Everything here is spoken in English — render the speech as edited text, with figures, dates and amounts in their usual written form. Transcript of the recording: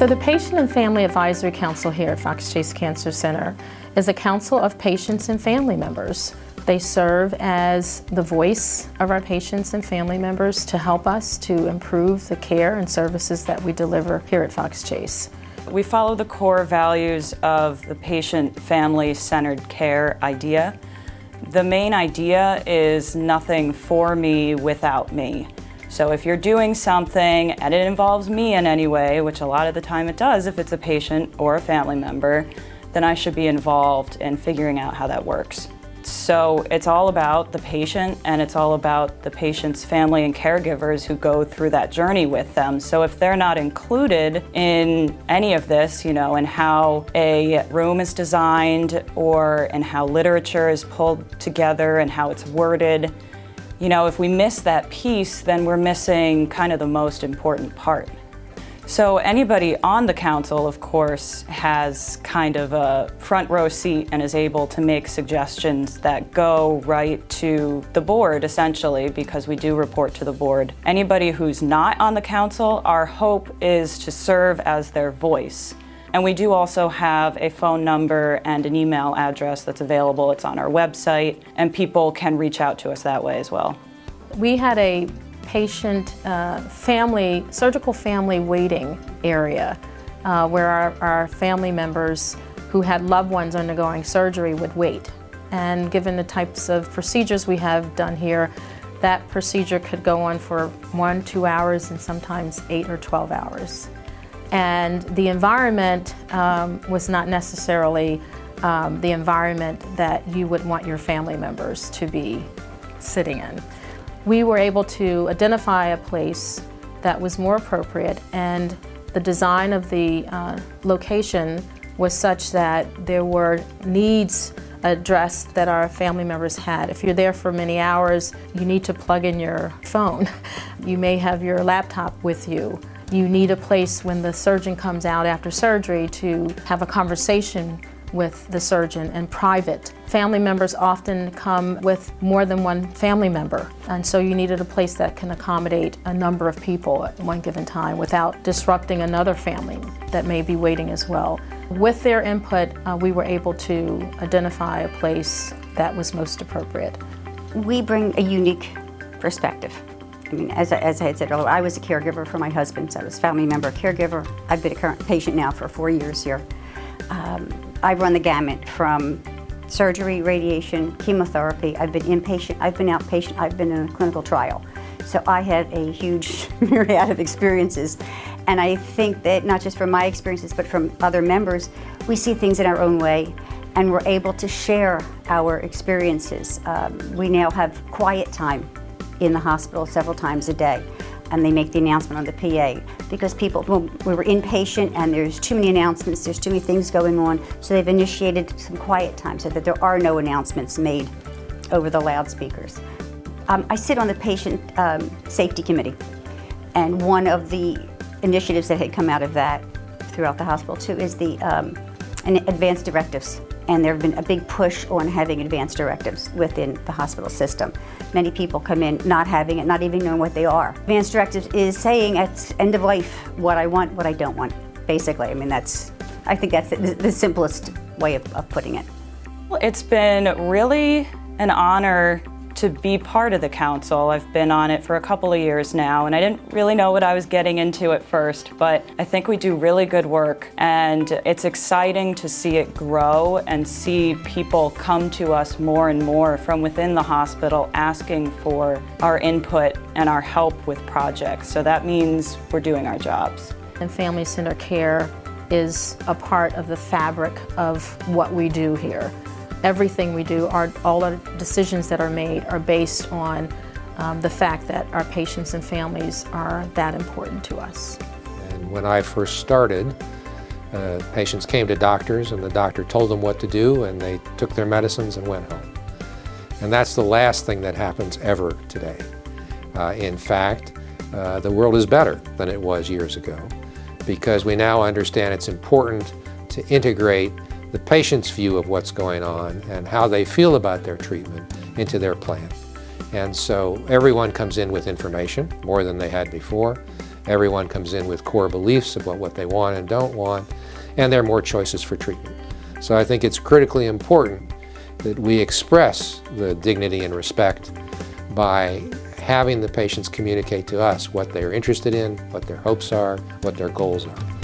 So the Patient and Family Advisory Council here at Fox Chase Cancer Center is a council of patients and family members. They serve as the voice of our patients and family members to help us to improve the care and services that we deliver here at Fox Chase. We follow the core values of the patient-family-centered care idea. The main idea is nothing for me without me. So if you're doing something and it involves me in any way, which a lot of the time it does if it's a patient or a family member, then I should be involved in figuring out how that works. So it's all about the patient, and it's all about the patient's family and caregivers who go through that journey with them. So if they're not included in any of this, and how a room is designed or in how literature is pulled together and how it's worded, if we miss that piece, then we're missing kind of the most important part. So anybody on the council, of course, has kind of a front row seat and is able to make suggestions that go right to the board, essentially, because we do report to the board. Anybody who's not on the council, our hope is to serve as their voice. And we do also have a phone number and an email address that's available. It's on our website, and people can reach out to us that way as well. We had a patient surgical family waiting area where our family members who had loved ones undergoing surgery would wait. And given the types of procedures we have done here, that procedure could go on for 1-2 hours and sometimes 8 or 12 hours. And the environment was not necessarily the environment that you would want your family members to be sitting in. We were able to identify a place that was more appropriate, and the design of the location was such that there were needs addressed that our family members had. If you're there for many hours, you need to plug in your phone. You may have your laptop with you. You need a place when the surgeon comes out after surgery to have a conversation with the surgeon in private. Family members often come with more than one family member, and so you needed a place that can accommodate a number of people at one given time without disrupting another family that may be waiting as well. With their input, we were able to identify a place that was most appropriate. We bring a unique perspective. I mean, as I had said earlier, I was a caregiver for my husband, so I was a family member, caregiver. I've been a current patient now for 4 years here. I've run the gamut from surgery, radiation, chemotherapy. I've been inpatient, I've been outpatient, I've been in a clinical trial. So I have a huge myriad of experiences. And I think that not just from my experiences, but from other members, we see things in our own way, and we're able to share our experiences. We now have quiet time in the hospital several times a day, and they make the announcement on the PA because people, we were inpatient and there's too many announcements, there's too many things going on, so they've initiated some quiet time so that there are no announcements made over the loudspeakers. I sit on the Patient Safety Committee, and one of the initiatives that had come out of that throughout the hospital too is the advanced directives. And there have been a big push on having advanced directives within the hospital system. Many people come in not having it, not even knowing what they are. Advanced directives is saying at end of life what I want, what I don't want, basically. I mean, I think that's the simplest way of putting it. Well, it's been really an honor to be part of the council. I've been on it for a couple of years now, and I didn't really know what I was getting into at first, but I think we do really good work, and it's exciting to see it grow and see people come to us more and more from within the hospital asking for our input and our help with projects. So that means we're doing our jobs. And family center care is a part of the fabric of what we do here. Everything we do, all our decisions that are made are based on the fact that our patients and families are that important to us. And when I first started, patients came to doctors and the doctor told them what to do, and they took their medicines and went home. And that's the last thing that happens ever today. In fact, the world is better than it was years ago because we now understand it's important to integrate the patient's view of what's going on and how they feel about their treatment into their plan. And so everyone comes in with information, more than they had before, Everyone comes in with core beliefs about what they want and don't want, and there are more choices for treatment. So I think it's critically important that we express the dignity and respect by having the patients communicate to us what they're interested in, what their hopes are, what their goals are.